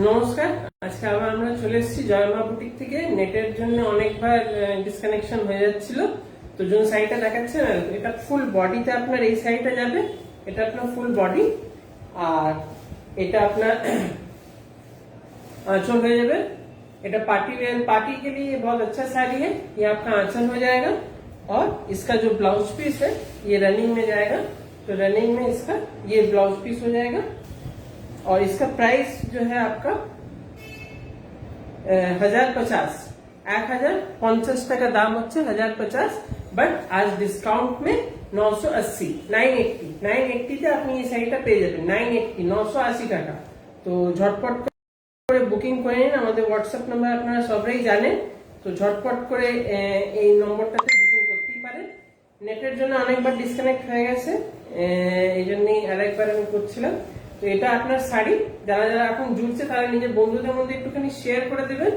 নমস্কার। আজকে আবার আমরা চলে এসেছি জয়মা বুটিক থেকে। নেটের জন্য অনেকবার ডিসকানেকশন হয়ে যাচ্ছিল, তো জন্য শাড়িটা দেখাচ্ছে না। এটা ফুল বডিতে আপনার এই শাড়িটা যাবে, এটা আপনার ফুল बॉडी, আর এটা আপনার आंचल हो जाए। এটা पार्टी वेयर पार्टी के लिए बहुत अच्छा साड़ी है। ये आपका आंचल हो जाएगा और इसका जो ब्लाउज पीस है ये रनिंग में जाएगा। तो रनिंग में इसका ये ब्लाउज पीस हो जाएगा और इसका प्राइस जो है आपका 1050 1050 টাকা দাম হচ্ছে 1050, বাট আজ ডিসকাউন্ট में 980 980 তে আপনি এই শাড়িটা পেয়ে যাবেন 980 980 টাকা। তো ঝটপট করে বুকিং করে নিন। আমাদের হোয়াটসঅ্যাপ নাম্বার আপনারা সবাই জানেন, তো ঝটপট করে এই নম্বরটাতে বুকিং করতেই পারেন। নেটের জন্য অনেকবার ডিসকানেক্ট হয়ে গেছে, এই জন্যই আরেকবার আমি করছিলাম। তো এটা আপনার শাড়ি, যারা যারা এখন জুড়ছে তারা নিজের বন্ধুদের মধ্যে একটুখানি শেয়ার করে দেবেন।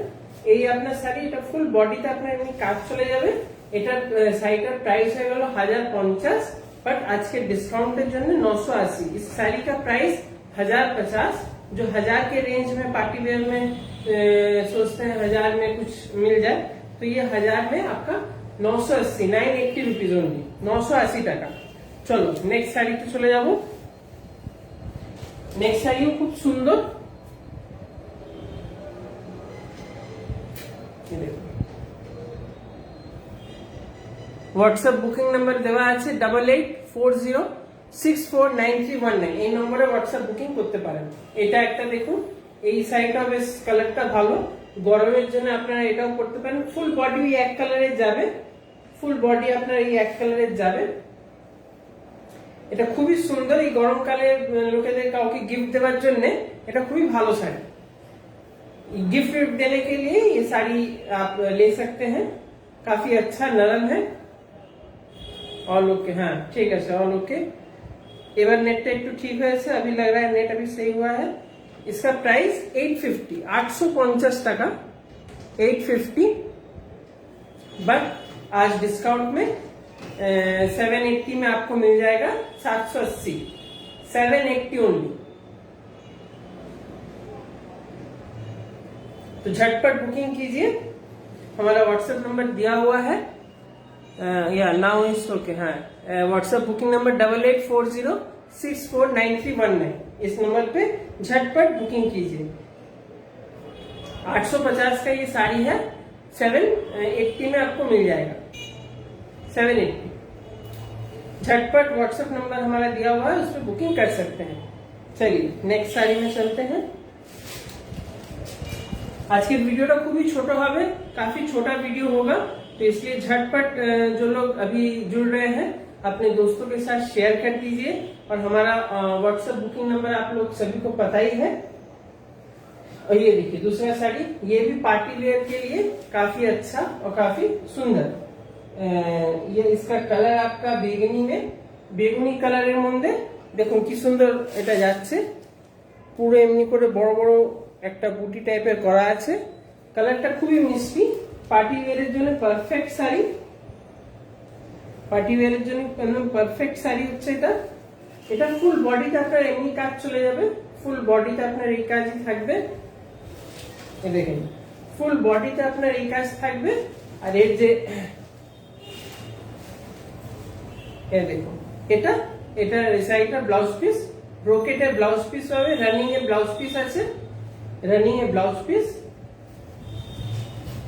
এই আপনার শাড়ি, এটা ফুল বডিতে আপনার এমনি কাজ চলে যাবে। এটার শাড়িটার প্রাইস হয়ে গেল 1050, बट आज के डिस्काउंट के जन्य 980। इस साड़ी का प्राइस 1050, जो 1000 के रेंज में पार्टी वेयर में सोचते हैं 1000 में कुछ मिल जाए, तो ये 1000 में आपका 980 980 रुपीज ओनली 980 টাকা। চলো নেক্সট শাড়িতে চলে যাব। নেক্সট শাড়িও খুব সুন্দর। হোয়াটসঅ্যাপ বুকিং নাম্বার দেওয়া আছে 8840649319। এই নম্বরে হোয়াটসঅ্যাপ বুকিং করতে পারেন। এটা একটা দেখুন, এই শাড়িটা বেশ কালারটা ভালো, গরমের জন্য আপনারা এটাও করতে পারেন। ফুল বডি এক কালারের যাবে, ফুল বডি আপনার এই এক কালারের যাবে। এটা খুবই সুন্দর, এই গরমকালে লোকেদের কাউকে गिफ्ट দেওয়ার জন্য এটা খুবই ভালো শাড়ি। गिफ्ट देने के लिए ये साड़ी आप ले सकते हैं, काफी अच्छा नरम है। ऑल ओके, हाँ ठीक है sir, all okay. Ever net একটু ঠিক হয়েছে, अभी लग रहा है नेट अभी सही हुआ है। इसका प्राइस 850 850 টাকা 850, बट आज डिस्काउंट में 780 में आपको मिल जाएगा 780 780 ओनली। तो झटपट बुकिंग कीजिए, हमारा व्हाट्सएप नंबर दिया हुआ है, या नाउ इज ओके। हाँ, व्हाट्सएप बुकिंग नंबर 8840649319। इस नंबर पे झटपट बुकिंग कीजिए। 850 का ये साड़ी है, 780 में आपको मिल जाएगा 780। झटपट व्हाट्सएप नंबर हमारा दिया हुआ है, उस पर बुकिंग कर सकते हैं। चलिए नेक्स्ट साड़ी में चलते हैं। आज के वीडियो खूब ही छोटा होगा, काफी छोटा वीडियो होगा, तो इसलिए झटपट जो लोग अभी जुड़ रहे हैं अपने दोस्तों के साथ शेयर कर दीजिए। और हमारा व्हाट्सएप बुकिंग नंबर आप लोग सभी को पता ही है। और ये देखिए दूसरा साड़ी, ये भी पार्टी वेयर के लिए काफी अच्छा और काफी सुंदर। ये इसका कलर आपका বেগুনি কালারের মধ্যে দেখুন কি সুন্দর এটা যাচ্ছে। পুরো এমনি করে বড় বড় একটা বুটি টাইপের করা আছে। কালারটা খুবই মিষ্টি, পার্টি ওয়্যারের জন্য পারফেক্ট শাড়ি। পার্টি ওয়্যারের জন্য একদম পারফেক্ট শাড়ি হচ্ছে এটা। এটা ফুল বডিতে আপনার এমনি কাজ চলে যাবে, ফুল বডিতে আপনার এই কাজই থাকবে। এই দেখেন ফুল বডিতে আপনার এই কাজ থাকবে। আর এর যে দেখুন এটা শাড়িটা ব্লাউজ পিস, ব্রোকেটের ব্লাউজ পিস হবে, রানিং এ ব্লাউজ পিস আছে, রানিং এ ব্লাউজ পিস।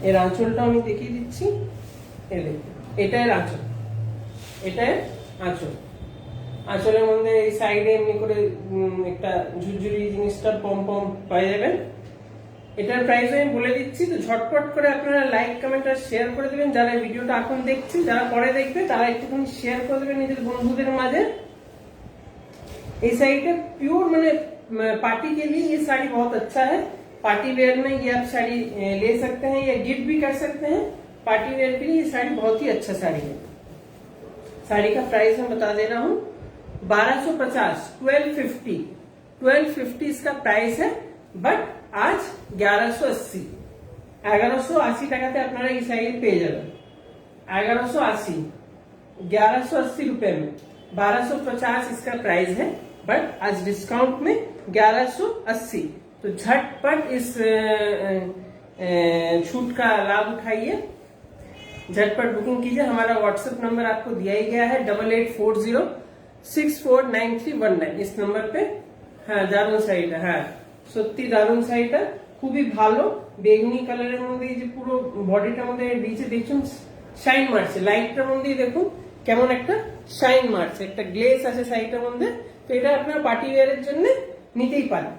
এর আঁচলটা আমি দেখিয়ে দিচ্ছি। এই দেখুন এটা এর আঁচল, এটা এর আঁচল। আঁচলের মধ্যে এই সাইডে এমনি করে একটা ঝুরঝুরি জিনিসটা পম পম পেয়ে যাবেন। এটার প্রাইস আমি বলে দিচ্ছি, তো ঝটপট করে আপনারা লাইক কমেন্ট আর শেয়ার করে দেবেন। যারা ভিডিওটা এখন দেখছেন, যারা পরে দেখবে তারা একটুখানি শেয়ার করে দেবেন নিজের বন্ধুদের মাঝে। ये साड़ी का प्योर मैंने पार्टी के लिए ये साड़ी बहुत अच्छा है। पार्टी वेयर में ये आप साड़ी ले सकते हैं या गिफ्ट भी कर सकते हैं। पार्टी वेयर के लिए ये साड़ी बहुत ही अच्छा साड़ी है। साड़ी का प्राइस मैं बता दे रहा हूँ 1250 1250 इसका प्राइस है, बट आज 1180 টাকাতে আপনারা এই শাড়ি পেয়ে যাবেন। 1180 1180 रुपए में 1250 इसका प्राइस है। बट आज डिस्काउंट में 1180। तो झटपट इस छूट का लाभ उठाइए, झटपट बुकिंग कीजिए। हमारा व्हाट्सएप नंबर आपको दिया ही गया है 8840649319। इस नंबर पे। হ্যাঁ দারুন শাড়িটা, হ্যাঁ সত্যি দারুন শাড়িটা, খুবই ভালো। বেগুনি কালারের মধ্যে এই যে পুরো বডিটার মধ্যে নিচে দেখুন শাইন মারছে, লাইটটার মধ্যেই দেখুন কেমন একটা শাইন মারছে, একটা গ্লেস আছে শাড়িটার মধ্যে। তো এটা আপনার পার্টি ওয়্যারের জন্য নিতেই পারেন।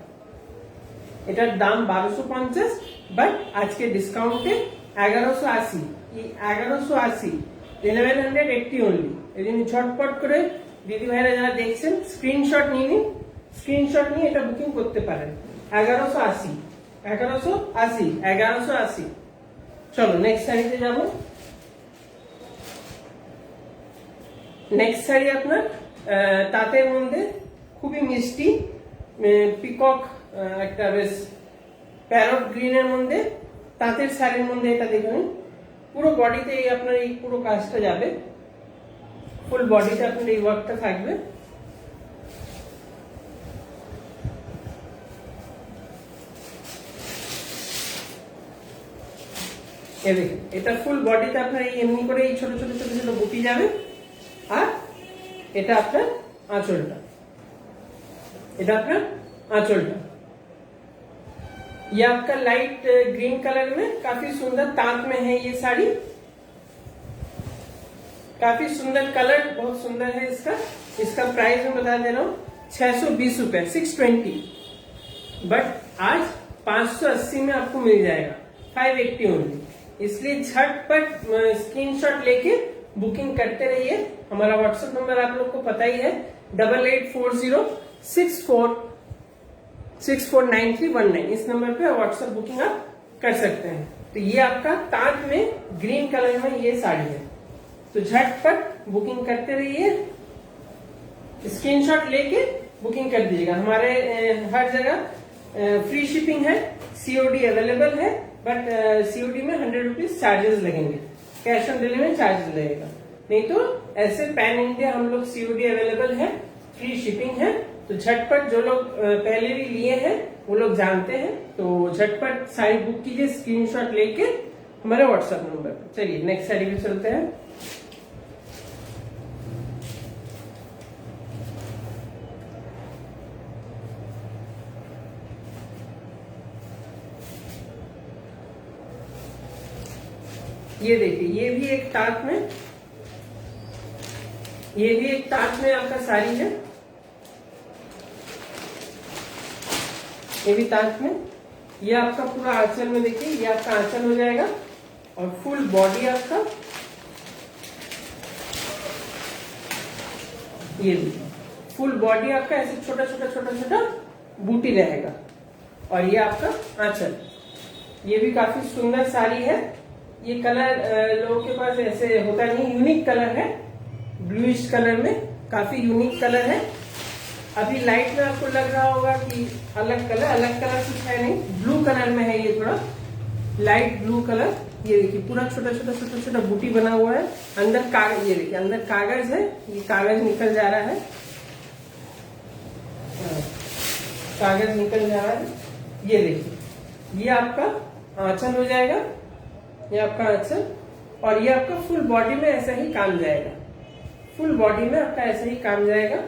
এটার দাম 1250, বাট আজকে ডিসকাউন্টে 1180। 1180, 1180 অনলি। এই জন্য ঝটপট করে দিদি ভাইরা যারা দেখছেন স্ক্রিনশট নিয়ে নিন, স্ক্রিনশট নিয়ে এটা বুকিং করতে পারেন। 1180, 1180, 1180। চলো নেক্সট শাড়িতে যাব। নেক্সট শাড়ি আপনার তাঁতের মধ্যে খুবই মিষ্টি পিকক, একটা বেশ প্যারট গ্রিনের মধ্যে তাঁতের শাড়ির মধ্যে। এটা দেখুন পুরো বডিতে আপনার এই পুরো কাজটা যাবে, ফুল বডিতে আপনার এই ওয়ার্কটা থাকবে। এটা ফুল বডিতে আপনার এই এমনি করে এই ছোট ছোট ছোট ছোট বুটি যাবে। আর এটা আপনার आंचलটা, এটা আপনার आंचलটা। ये आपका लाइट ग्रीन कलर में काफी सुंदर तांत में है ये साड़ी, काफी सुंदर कलर, बहुत सुंदर है इसका। इसका प्राइस मैं बता दे रहा हूँ 620 रुपए, 620। बट आज 580 में आपको मिल जाएगा, 580 ओनली। इसलिए झटपट स्क्रीनशॉट लेके बुकिंग करते रहिए। हमारा व्हाट्सएप नंबर आप लोग को पता ही है 8840649319। इस नंबर पे व्हाट्सएप बुकिंग आप कर सकते हैं। तो ये आपका ताज में ग्रीन कलर में ये साड़ी है। तो झटपट बुकिंग करते रहिए, स्क्रीनशॉट लेके बुकिंग कर दीजिएगा। हमारे हर जगह फ्री शिपिंग है, सीओडी अवेलेबल है, बट सीओडी में 100 रुपीज चार्जेस लगेंगे, कैश ऑन डिलीवरी चार्जेस लगेगा। नहीं तो ऐसे पैन इंडिया हम लोग सीओडी अवेलेबल है, फ्री शिपिंग है। तो झटपट जो लोग पहले भी लिए हैं वो लोग जानते हैं, तो झटपट साड़ी बुक कीजिए स्क्रीनशॉट लेके हमारे व्हाट्सएप नंबर पर। चलिए नेक्स्ट साड़ी पे चलते हैं। ये देखिए, ये भी एक ताज में, ये भी एक ताज में आपका साड़ी है। ये भी ताज में, ये आपका पूरा आंचल में देखिए, ये आपका आंचल हो जाएगा और फुल बॉडी आपका ये देखिए, फुल बॉडी आपका ऐसे छोटा छोटा छोटा छोटा बूटी रहेगा। और ये आपका आंचल, ये भी काफी सुंदर साड़ी है। ये कलर लोगों के पास ऐसे होता नहीं, यूनिक कलर है, ब्लूइश कलर में, काफी यूनिक कलर है। अभी लाइट में आपको लग रहा होगा कि अलग कलर कुछ है नहीं, ब्लू कलर में है ये, थोड़ा लाइट ब्लू कलर। ये देखिए पूरा छोटा छोटा छोटा छोटा बूटी बना हुआ है। अंदर कागज, ये देखिए अंदर कागज है, ये कागज निकल जा रहा है, कागज निकल जा रहा है। ये देखिए, ये आपका आंचल हो जाएगा, ये आपका आंचल। और ये आपका फुल बॉडी में ऐसा ही काम जाएगा, फुल बॉडी में आपका ऐसा ही काम जाएगा।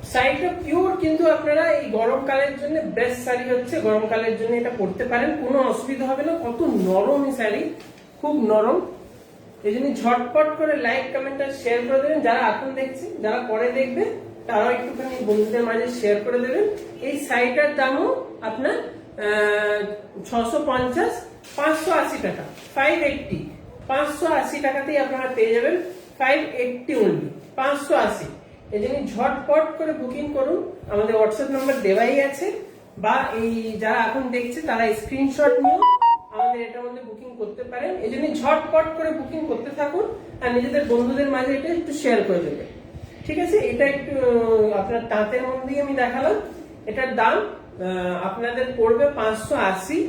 শাড়িটা পিওর, কিন্তু আপনারা এই গরমকালের জন্য বেস্ট শাড়ি হচ্ছে, গরমকালের জন্য এটা পরতে পারেন, কোনো অসুবিধা হবে না। কত নরম এই শাড়ি, খুব নরম। এই জন্য ঝটপট করে লাইক কমেন্ট আর শেয়ার করে দেবেন। যারা এখন দেখছে, যারা পরে দেখবে তারাও একটুখানি বন্ধুদের মাঝে শেয়ার করে দেবেন। এই শাড়িটার দামও আপনার 650, 580 টাকা, 580, 580 টাকাতেই আপনারা পেয়ে যাবেন, 580 অনলি, 580। এই জন্য ঝটপট করে বুকিং করুন, আমাদের হোয়াটসঅ্যাপ নাম্বার দেওয়াই আছে, বা এই যারা এখন দেখছে তারা স্ক্রিনশট নিয়ে আমাদের এটার মধ্যে বুকিং করতে পারেন। এই জন্য ঝটপট করে বুকিং করতে থাকুন আর নিজেদের বন্ধুদের মাঝে এটা একটু শেয়ার করে দেবেন, ঠিক আছে। এটা একটু আপনার তাঁতের মধ্যেই আমি দেখালাম। এটার দাম আপনাদের পড়বে 580,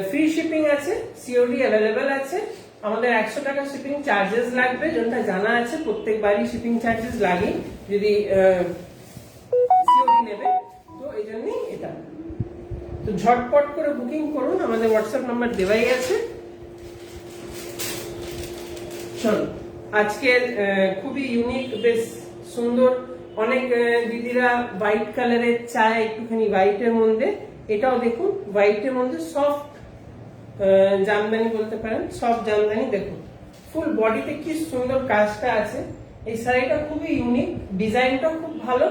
ফ্রি শিপিং আছে, সিওডি অ্যাভেলেবেল আছে। আমাদের 100 টাকা শিপিং চার্জেস লাগবে, যেটা জানা আছে প্রত্যেকবারই শিপিং চার্জেস লাগে যদি সিওডি নেবে, তো এই জন্যই এটা। তো ঝটপট করে বুকিং করুন, আমাদের হোয়াটসঅ্যাপ নাম্বার দেওয়াই আছে। চলো, আজকের খুবই ইউনিক, বেশ সুন্দর, অনেক দিদিরা হোয়াইট কালারের চায়, একটুখানি হোয়াইটের মধ্যে, এটাও দেখুন হোয়াইটের মধ্যে সফট জামদানি বলতে পারেন, সফট জামদানি। দেখুন ফুল বডিতে কি সুন্দর কাজটা আছে। এই শাড়িটা খুবই ইউনিক, ডিজাইনটাও খুব ভালো,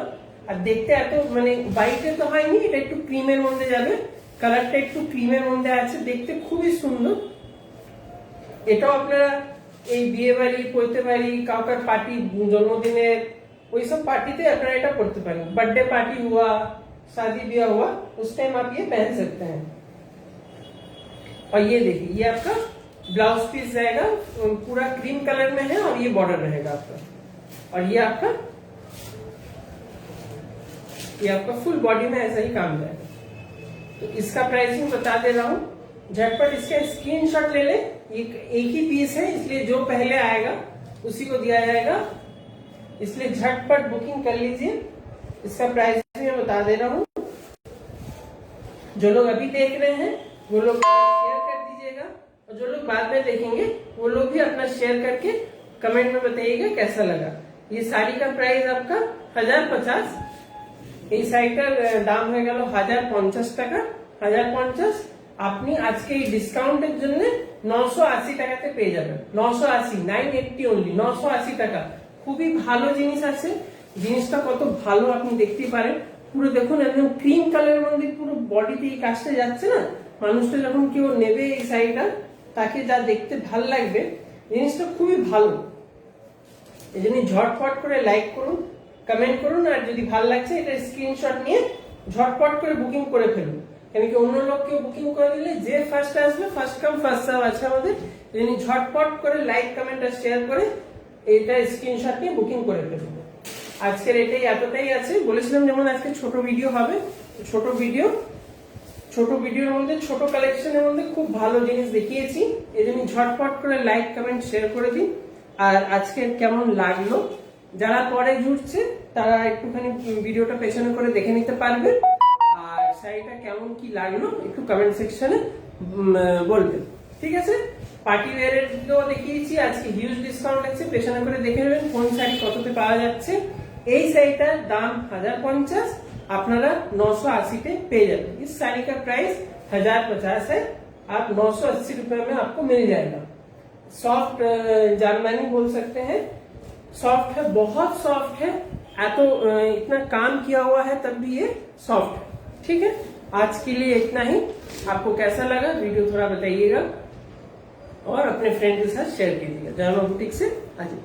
আর দেখতে এত মানে হোয়াইটে তো হয়নি, এটা একটু ক্রিমের মধ্যে যাবে, কালারটা একটু ক্রিমের মধ্যে আছে, দেখতে খুবই সুন্দর। এটাও আপনারা এই বিয়ে বাড়ি, পৈতে বাড়ি, কাউকার পার্টি, জন্মদিনের ওইসব পাर्टी আপনারা এটা করতে পারেন। बर्थडे पार्टी हुआ, शादी ब्याह हुआ, उस टाइम आप ये पहन सकते हैं। और ये देखिए, ये आपका ब्लाउज पीस जाएगा, पूरा क्रीम कलर में है, और ये बॉर्डर रहेगा आपका, और ये आपका फुल बॉडी में ऐसा ही काम जाएगा। तो इसका प्राइसिंग बता दे रहा हूँ, झटपट इसका स्क्रीनशॉट ले ले। एक ही पीस है, इसलिए जो पहले आएगा उसी को दिया जाएगा, इसलिए झटपट बुकिंग कर लीजिए। इसका प्राइस मैं बता दे रहा हूँ, जो लोग अभी देख रहे हैं वो लोग शेयर कर दीजिएगा, और जो लोग बाद में देखेंगे वो लोग भी अपना शेयर करके कमेंट में बताइएगा कैसा लगा। ये साड़ी का प्राइस आपका 1050, এই শাড়িটার দাম হয়ে গেল 1050 টাকা। 1050 আপনি আজকে এই ডিসকাউন্টের জন্য 980 টাকাতে পেয়ে যাবেন। 980, 980 অনলি, 980 টাকা। খুবই ভালো জিনিস আছে, জিনিসটা কত ভালো আপনি দেখতে পারেন। পুরো দেখুন একদম ক্রিম কালারের মধ্যে পুরো বডিতে এই কাজটা যাচ্ছে না, মানুষটা যখন কেউ নেবে এই শাড়িটা তাকে যা দেখতে ভালো লাগবে, জিনিসটা খুবই ভালো। এই জন্য ঝটপট করে লাইক করুন, কমেন্ট করুন, আর যদি ভালো লাগছে এটা স্ক্রিনশট নিয়ে ঝটপট করে বুকিং করে ফেলুন। কেন কি অন্য লোক কেউ বুকিং করে দিলে যে ফার্স্ট আসবে, ফার্স্ট কাম ফার্স্ট সার্ভ আছে আমাদের। এই জন্য ঝটপট করে লাইক, কমেন্ট আর শেয়ার করে এটা স্ক্রিনশট নিয়ে বুকিং করে ফেলুন। আজকের এটাই এতটাই আছে। বলেছিলাম যেমন আজকে ছোট ভিডিও হবে, ছোট ভিডিওর মধ্যে ছোট কালেকশনের মধ্যে খুব ভালো জিনিস দেখিয়েছি। এই জন্য ঝটপট করে লাইক, কমেন্ট, শেয়ার করে দিন। আর আজকের কেমন লাগলো, যারা পরে জুড়ছে তারা একটুখানি ভিডিওটা পেছনে করে দেখে নিতে পারবে। আর শাড়িটা কেমন কি লাগলো একটু কমেন্ট সেকশনে বলবেন, ঠিক আছে? পার্টি ওয়্যারের তো দেখিয়েছি, আজকে হিউজ ডিসকাউন্ট আছে, পেছনে করে দেখে নেবেন কোন শাড়ি কততে পাওয়া যাচ্ছে। এই শাড়িটার দাম 1050, আপনারা 980 পেয়ে যাবেন। इस साड़ी का प्राइस 1050 है, आप 980 रुपए में आपको मिल जाएगा। सॉफ्ट जामदानी बोल सकते हैं, सॉफ्ट है, बहुत सॉफ्ट है, तो इतना काम किया हुआ है तब भी ये सॉफ्ट है। ठीक है, आज के लिए इतना ही। आपको कैसा लगा वीडियो थोड़ा बताइएगा, और अपने फ्रेंड के साथ शेयर कीजिएगा। जामा बुटीक से अजीत।